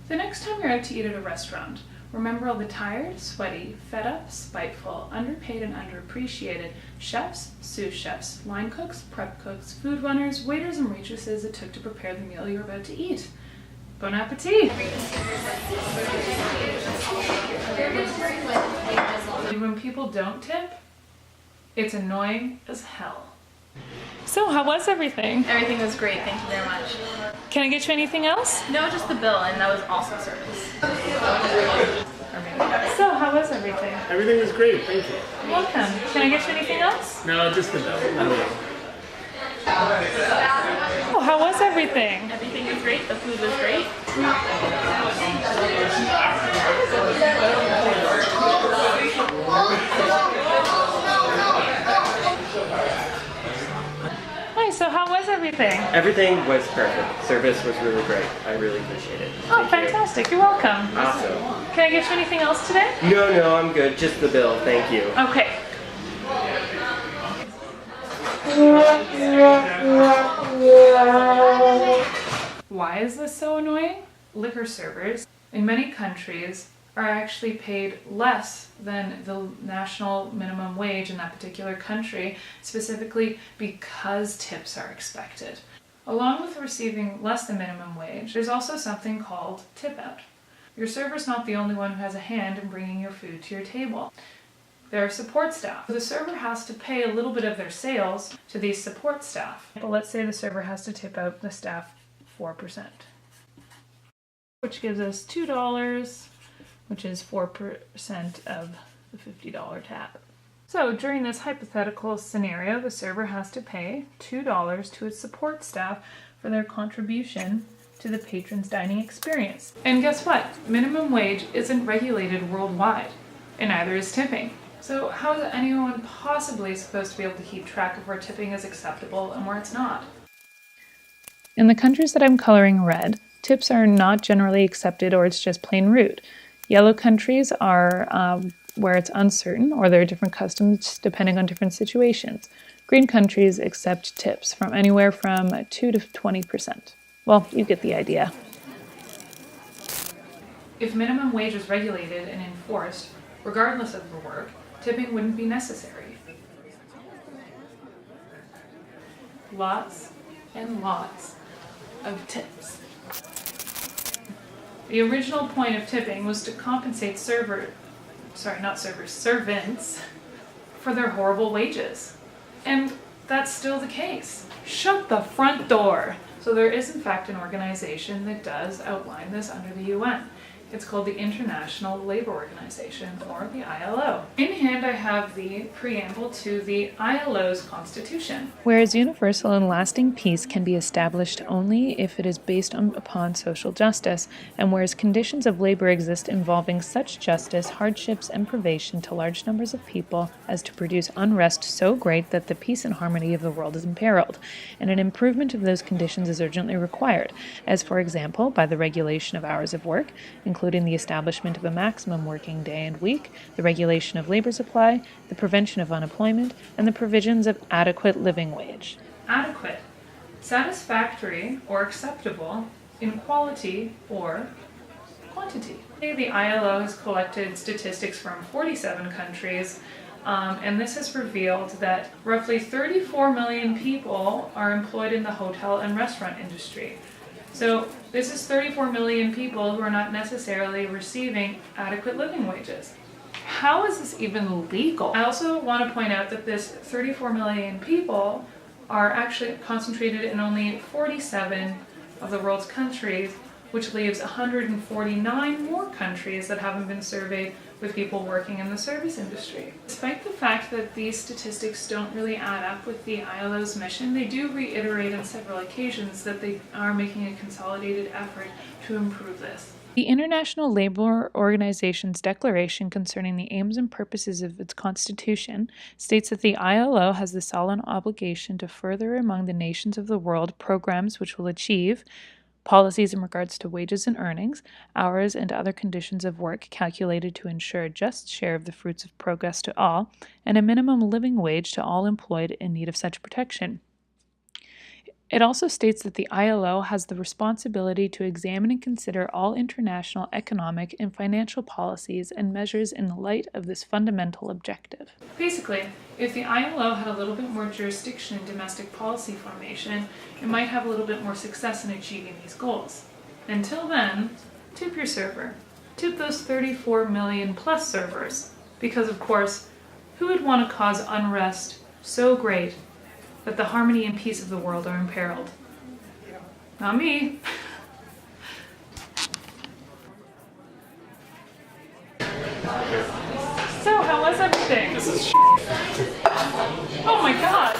The next time you're out to eat at a restaurant, remember all the tired, sweaty, fed up, spiteful, underpaid and underappreciated chefs, sous chefs, line cooks, prep cooks, food runners, waiters and waitresses it took to prepare the meal you're about to eat. Bon appetit! When people don't tip, it's annoying as hell. So, how was everything? Everything was great, thank you very much. Can I get you anything else? No, just the bill, and that was awesome service. So, how was everything? Everything was great, thank you. You're welcome. Can I get you anything else? No, just the bill. Okay. Oh, how was everything? Everything was great, the food was great. Hi, so how was everything? Everything was perfect. Service was really great. I really appreciate it. Oh, Thank you. fantastic. You're welcome. Awesome. Can I get you anything else today? No, I'm good. Just the bill. Thank you. Okay. Why is this so annoying? Liquor servers in many countries are actually paid less than the national minimum wage in that particular country, specifically because tips are expected. Along with receiving less than minimum wage, there's also something called tip out. Your server's not the only one who has a hand in bringing your food to your table. There are support staff. The server has to pay a little bit of their sales to these support staff. But let's say the server has to tip out the staff 4%, which gives us $2, which is 4% of the $50 tab. So during this hypothetical scenario, the server has to pay $2 to its support staff for their contribution to the patron's dining experience. And guess what? Minimum wage isn't regulated worldwide, and neither is tipping. So how is anyone possibly supposed to be able to keep track of where tipping is acceptable and where it's not? In the countries that I'm coloring red, tips are not generally accepted or it's just plain rude. Yellow countries are where it's uncertain or there are different customs depending on different situations. Green countries accept tips from anywhere from 2 to 20%. Well, you get the idea. If minimum wage is regulated and enforced, regardless of the work, tipping wouldn't be necessary. Lots and lots of tips. The original point of tipping was to compensate servants for their horrible wages. And that's still the case. Shut the front door! So there is in fact an organization that does outline this under the UN. It's called the International Labor Organization, or the ILO. In hand I have the preamble to the ILO's constitution. Whereas universal and lasting peace can be established only if it is based upon social justice, and whereas conditions of labor exist involving such justice, hardships, and privation to large numbers of people as to produce unrest so great that the peace and harmony of the world is imperiled, and an improvement of those conditions is urgently required, as for example, by the regulation of hours of work, including the establishment of a maximum working day and week, the regulation of labor supply, the prevention of unemployment, and the provisions of adequate living wage. Adequate, satisfactory or acceptable in quality or quantity. The ILO has collected statistics from 47 countries, and this has revealed that roughly 34 million people are employed in the hotel and restaurant industry. So this is 34 million people who are not necessarily receiving adequate living wages. How is this even legal? I also want to point out that this 34 million people are actually concentrated in only 47 of the world's countries, which leaves 149 more countries that haven't been surveyed with people working in the service industry. Despite the fact that these statistics don't really add up with the ILO's mission, they do reiterate on several occasions that they are making a consolidated effort to improve this. The International Labour Organization's declaration concerning the aims and purposes of its constitution states that the ILO has the solemn obligation to further among the nations of the world programs which will achieve policies in regards to wages and earnings, hours, and other conditions of work calculated to ensure a just share of the fruits of progress to all, and a minimum living wage to all employed in need of such protection. It also states that the ILO has the responsibility to examine and consider all international economic and financial policies and measures in the light of this fundamental objective. Basically, if the ILO had a little bit more jurisdiction in domestic policy formation, it might have a little bit more success in achieving these goals. Until then, tip your server. Tip those 34 million plus servers. Because, of course, who would want to cause unrest so great that the harmony and peace of the world are imperiled? Not me. So, how was everything? This is Oh my god!